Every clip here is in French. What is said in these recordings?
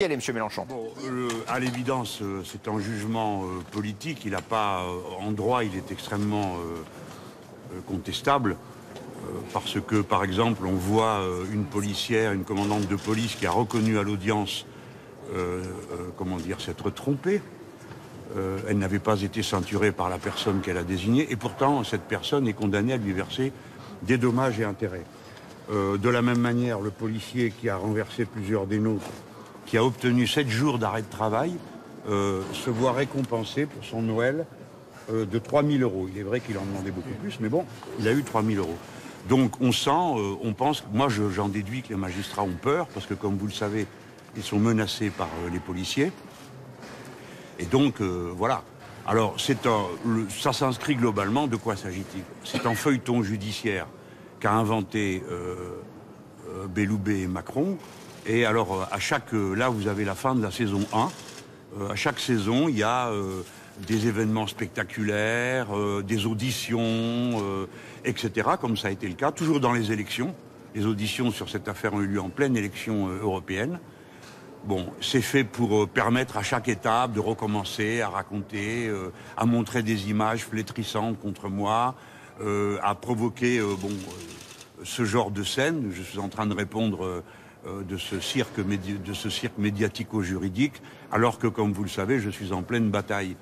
Allez, M. Mélenchon. Bon, à l'évidence, c'est un jugement politique. Il n'a pas, en droit, il est extrêmement contestable. Parce que, par exemple, on voit une policière, une commandante de police qui a reconnu à l'audience, comment dire, s'être trompée. Elle n'avait pas été ceinturée par la personne qu'elle a désignée. Et pourtant, cette personne est condamnée à lui verser des dommages et intérêts. De la même manière, le policier qui a renversé plusieurs des nôtres, qui a obtenu 7 jours d'arrêt de travail, se voit récompensé pour son Noël de 3 000 €. Il est vrai qu'il en demandait beaucoup plus, mais bon, il a eu 3 000 €. Donc on sent, on pense, moi j'en déduis que les magistrats ont peur, parce que comme vous le savez, ils sont menacés par les policiers. Et donc, voilà. Alors, ça s'inscrit globalement, de quoi s'agit-il? C'est un feuilleton judiciaire qu'a inventé Belloubet et Macron. Et alors, là, vous avez la fin de la saison 1. À chaque saison, il y a des événements spectaculaires, des auditions, etc., comme ça a été le cas, toujours dans les élections. Les auditions sur cette affaire ont eu lieu en pleine élection européenne. Bon, c'est fait pour permettre à chaque étape de recommencer, à raconter, à montrer des images flétrissantes contre moi, à provoquer ce genre de scène. Je suis en train de répondre de ce cirque médiatico-juridique, alors que, comme vous le savez, je suis en pleine bataille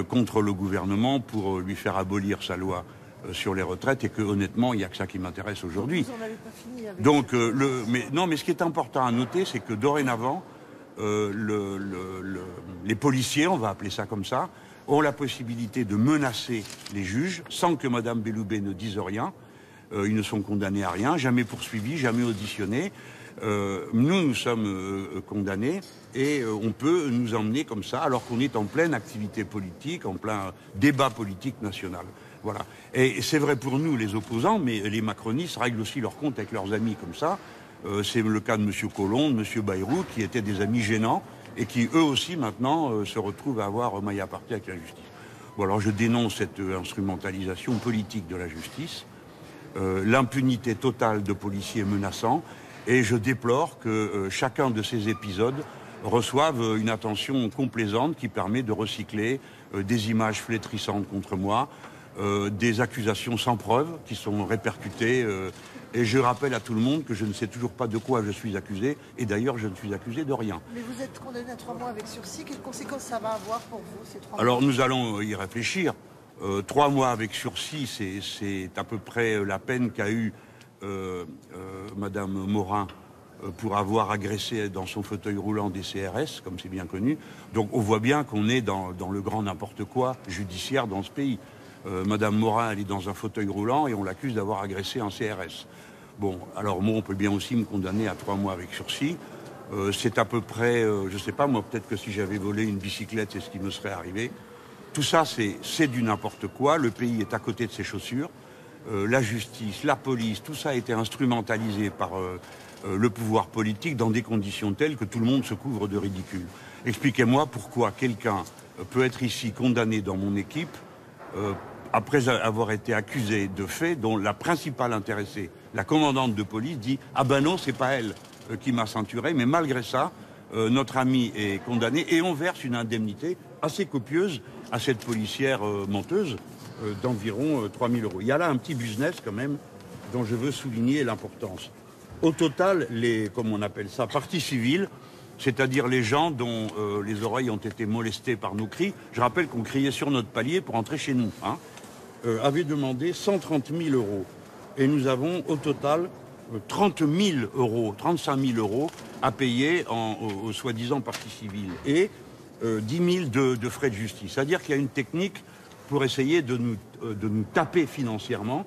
contre le gouvernement pour lui faire abolir sa loi sur les retraites, et que, honnêtement, il n'y a que ça qui m'intéresse aujourd'hui. Vous n'en avez pas fini avec Donc, mais ce qui est important à noter, c'est que dorénavant, les policiers, on va appeler ça comme ça, ont la possibilité de menacer les juges sans que Mme Belloubet ne dise rien. Ils ne sont condamnés à rien, jamais poursuivis, jamais auditionnés. Nous sommes condamnés, et on peut nous emmener comme ça alors qu'on est en pleine activité politique, en plein débat politique national. Voilà. Et c'est vrai pour nous, les opposants, mais les macronistes règlent aussi leur compte avec leurs amis comme ça. C'est le cas de M. Collomb, de M. Bayrou, qui étaient des amis gênants et qui, eux aussi, maintenant, se retrouvent à avoir maille à partie avec la justice. Bon, alors je dénonce cette instrumentalisation politique de la justice, l'impunité totale de policiers menaçants, et je déplore que chacun de ces épisodes reçoive une attention complaisante qui permet de recycler des images flétrissantes contre moi, des accusations sans preuve qui sont répercutées. Et je rappelle à tout le monde que je ne sais toujours pas de quoi je suis accusé. Et d'ailleurs, je ne suis accusé de rien. Mais vous êtes condamné à 3 mois avec sursis. Quelles conséquences ça va avoir pour vous, ces 3 mois? Alors, nous allons y réfléchir. 3 mois avec sursis, c'est à peu près la peine qu'a eue Madame Morin pour avoir agressé dans son fauteuil roulant des CRS, comme c'est bien connu. Donc, on voit bien qu'on est dans le grand n'importe quoi judiciaire dans ce pays. Madame Morin, elle est dans un fauteuil roulant et on l'accuse d'avoir agressé un CRS. Bon, alors moi, on peut bien aussi me condamner à 3 mois avec sursis. C'est à peu près, je sais pas, moi, peut-être que si j'avais volé une bicyclette, c'est ce qui me serait arrivé. Tout ça, c'est du n'importe quoi. Le pays est à côté de ses chaussures. La justice, la police, tout ça a été instrumentalisé par le pouvoir politique dans des conditions telles que tout le monde se couvre de ridicule. Expliquez-moi pourquoi quelqu'un peut être ici condamné dans mon équipe après avoir été accusé de faits dont la principale intéressée, la commandante de police, dit « Ah ben non, c'est pas elle qui m'a ceinturé », mais malgré ça, notre ami est condamné et on verse une indemnité assez copieuse à cette policière menteuse d'environ 3 000 €. Il y a là un petit business quand même dont je veux souligner l'importance. Au total, comme on appelle ça, parties civiles, c'est-à-dire les gens dont les oreilles ont été molestées par nos cris, je rappelle qu'on criait sur notre palier pour entrer chez nous, avaient demandé 130 000 €. Et nous avons au total 30 000 €, 35 000 € à payer aux soi-disant parties civiles et 10 000 de frais de justice. C'est-à-dire qu'il y a une technique pour essayer de nous taper financièrement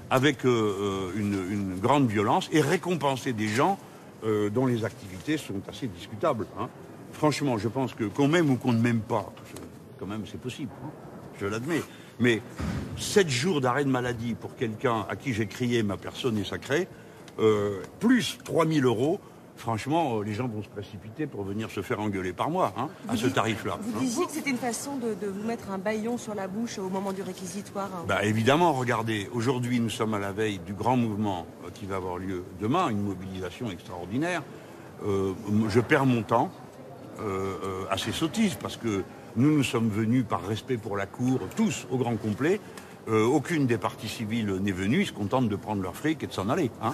avec une grande violence et récompenser des gens dont les activités sont assez discutables. Franchement, je pense qu'on m'aime ou qu'on ne m'aime pas, quand même c'est possible, je l'admets. Mais 7 jours d'arrêt de maladie pour quelqu'un à qui j'ai crié ma personne est sacrée, plus 3 000 €, franchement, les gens vont se précipiter pour venir se faire engueuler par moi, à ce tarif-là. Vous disiez que c'était une façon de vous mettre un bâillon sur la bouche au moment du réquisitoire. Bah, évidemment, regardez, aujourd'hui nous sommes à la veille du grand mouvement qui va avoir lieu demain, une mobilisation extraordinaire. Je perds mon temps. à ces sottises, parce que nous sommes venus par respect pour la Cour, tous au grand complet. Aucune des parties civiles n'est venue, ils se contentent de prendre leur fric et de s'en aller. Hein.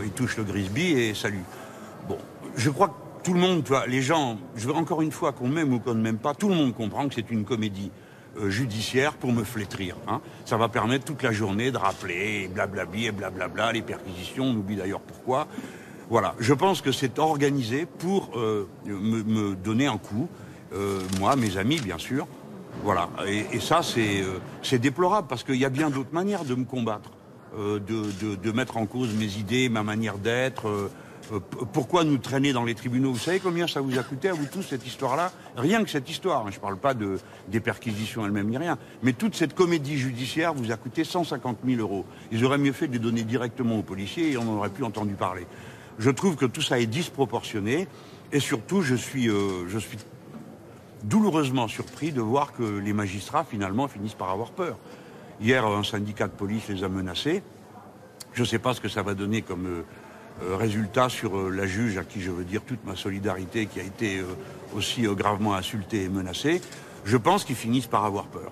Ils touchent le Grisby et salut. Bon, je crois que tout le monde, les gens, je veux encore une fois qu'on m'aime ou qu'on ne m'aime pas, tout le monde comprend que c'est une comédie judiciaire pour me flétrir. Hein. Ça va permettre toute la journée de rappeler, et blablabli, et blablabla, les perquisitions, on oublie d'ailleurs pourquoi. Voilà, je pense que c'est organisé pour me donner un coup, moi, mes amis, bien sûr. Voilà, et ça, c'est déplorable, parce qu'il y a bien d'autres manières de me combattre, de mettre en cause mes idées, ma manière d'être. Pourquoi nous traîner dans les tribunaux? Vous savez combien ça vous a coûté à vous tous, cette histoire-là? Rien que cette histoire, hein. Je ne parle pas des perquisitions elles-mêmes ni rien. Mais toute cette comédie judiciaire vous a coûté 150 000 €. Ils auraient mieux fait de les donner directement aux policiers et on n'aurait plus entendu parler. Je trouve que tout ça est disproportionné et surtout je suis douloureusement surpris de voir que les magistrats finalement finissent par avoir peur. Hier, un syndicat de police les a menacés. Je ne sais pas ce que ça va donner comme résultat sur la juge à qui je veux dire toute ma solidarité, qui a été aussi gravement insultée et menacée. Je pense qu'ils finissent par avoir peur.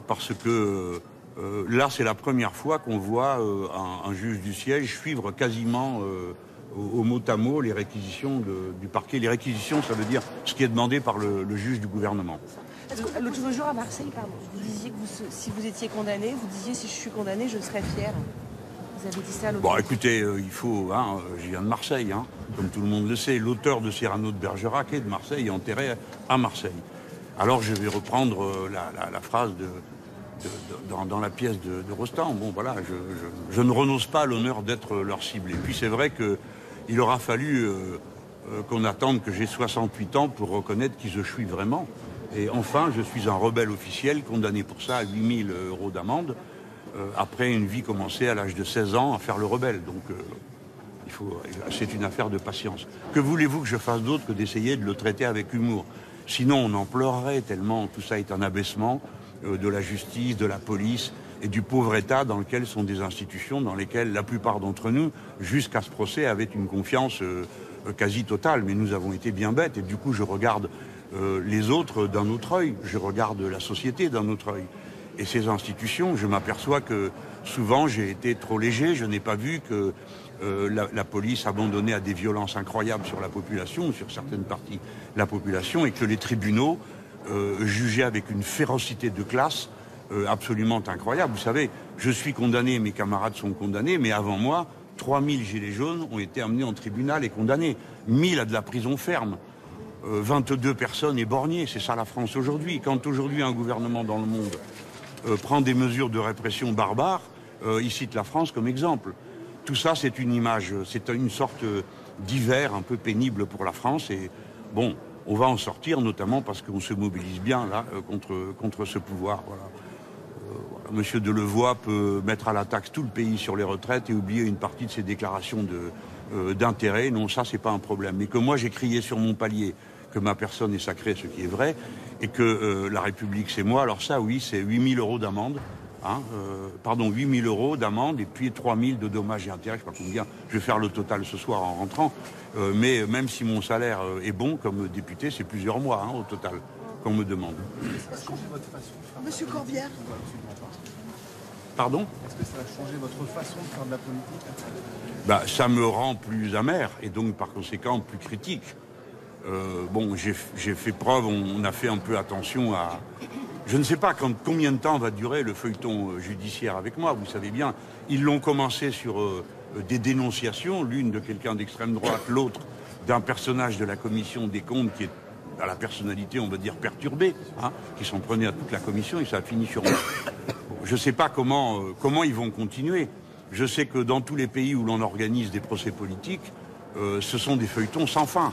Parce que là, c'est la première fois qu'on voit un juge du siège suivre quasiment au mot à mot les réquisitions du parquet. Les réquisitions, ça veut dire ce qui est demandé par le juge du gouvernement. L'autre jour à Marseille, pardon, vous disiez que si vous étiez condamné, vous disiez si je suis condamné, je serais fier. Vous avez dit ça l'autre jour. Bon, écoutez, il faut... Hein, je viens de Marseille, hein, comme tout le monde le sait. L'auteur de Cyrano de Bergerac est de Marseille et enterré à Marseille. Alors je vais reprendre la phrase dans la pièce de Rostand. Bon, voilà, je ne renonce pas à l'honneur d'être leur cible. Et puis c'est vrai qu'il aura fallu qu'on attende que j'ai 68 ans pour reconnaître qui je suis vraiment. Et enfin, je suis un rebelle officiel condamné pour ça à 8 000 € d'amende, après une vie commencée à l'âge de 16 ans à faire le rebelle. Donc c'est une affaire de patience. Que voulez-vous que je fasse d'autre que d'essayer de le traiter avec humour? Sinon, on en pleurerait tellement tout ça est un abaissement de la justice, de la police et du pauvre État dans lequel sont des institutions dans lesquelles la plupart d'entre nous, jusqu'à ce procès, avaient une confiance quasi totale. Mais nous avons été bien bêtes et du coup, je regarde les autres d'un autre œil. Je regarde la société d'un autre œil. Et ces institutions, je m'aperçois que souvent j'ai été trop léger. Je n'ai pas vu que la police abandonnait à des violences incroyables sur la population, ou sur certaines parties de la population, et que les tribunaux jugeaient avec une férocité de classe absolument incroyable. Vous savez, je suis condamné, mes camarades sont condamnés, mais avant moi, 3000 gilets jaunes ont été amenés en tribunal et condamnés. 1000 à de la prison ferme. 22 personnes éborgnées, c'est ça la France aujourd'hui. Quand aujourd'hui un gouvernement dans le monde prend des mesures de répression barbares, il cite la France comme exemple. Tout ça, c'est une image, c'est une sorte d'hiver un peu pénible pour la France. Et bon, on va en sortir, notamment parce qu'on se mobilise bien là contre ce pouvoir. Voilà. Monsieur Delevoye peut mettre à la taxe tout le pays sur les retraites et oublier une partie de ses déclarations d'intérêt. Non, ça, c'est pas un problème. Mais que moi, j'ai crié sur mon palier que ma personne est sacrée, ce qui est vrai, et que la République, c'est moi. Alors ça, oui, c'est 8 000 € d'amende. Hein, 8 000 € d'amende et puis 3 000 de dommages et intérêts. Je sais pas combien. Je vais faire le total ce soir en rentrant. Mais même si mon salaire est bon comme député, c'est plusieurs mois au total qu'on me demande. Monsieur Corbière. Pardon ? Est-ce que ça a changé votre façon de faire de la politique ? Bah, ça me rend plus amer et donc par conséquent plus critique. Bon, j'ai fait preuve, on a fait un peu attention à... Je ne sais pas combien de temps va durer le feuilleton judiciaire avec moi, vous savez bien. Ils l'ont commencé sur des dénonciations, l'une de quelqu'un d'extrême droite, l'autre d'un personnage de la commission des comptes qui est à la personnalité, on va dire, perturbée, hein, qui s'en prenait à toute la commission et ça a fini sur moi. Je ne sais pas comment ils vont continuer. Je sais que dans tous les pays où l'on organise des procès politiques, ce sont des feuilletons sans fin.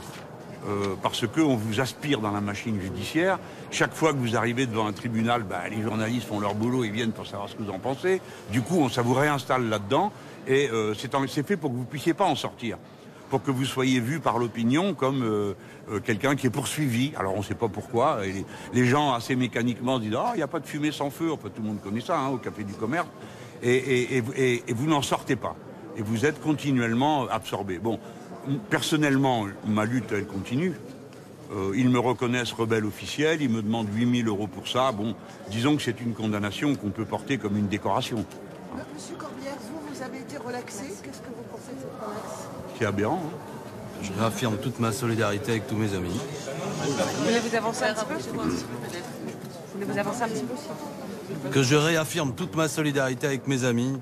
Parce qu'on vous aspire dans la machine judiciaire. Chaque fois que vous arrivez devant un tribunal, les journalistes font leur boulot, ils viennent pour savoir ce que vous en pensez. Du coup, ça vous réinstalle là-dedans. Et c'est fait pour que vous ne puissiez pas en sortir. Pour que vous soyez vu par l'opinion comme quelqu'un qui est poursuivi. Alors on ne sait pas pourquoi. Et les gens assez mécaniquement disent « Ah, il n'y a pas de fumée sans feu ». Enfin, tout le monde connaît ça, hein, au Café du Commerce. Et vous n'en sortez pas. Et vous êtes continuellement absorbé. Bon, personnellement, ma lutte, elle continue. Ils me reconnaissent rebelle officiel, ils me demandent 8 000 € pour ça. Bon, disons que c'est une condamnation qu'on peut porter comme une décoration. Monsieur Corbière, vous avez été relaxé. Qu'est-ce que vous pensez de cette relaxe? C'est aberrant, hein. Je réaffirme toute ma solidarité avec tous mes amis. Vous voulez vous avancer un petit peu? Vous voulez vous avancer un petit peu? Que je réaffirme toute ma solidarité avec mes amis,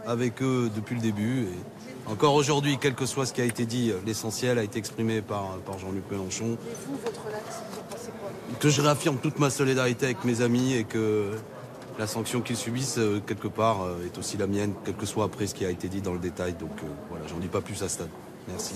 avec eux depuis le début. Et encore aujourd'hui, quel que soit ce qui a été dit, l'essentiel a été exprimé par Jean-Luc Mélenchon. Et vous, votre relaxe, vous en pensez quoi? Que je réaffirme toute ma solidarité avec mes amis et que la sanction qu'ils subissent, quelque part, est aussi la mienne, quel que soit après ce qui a été dit dans le détail. Donc voilà, j'en dis pas plus à ce stade. Merci.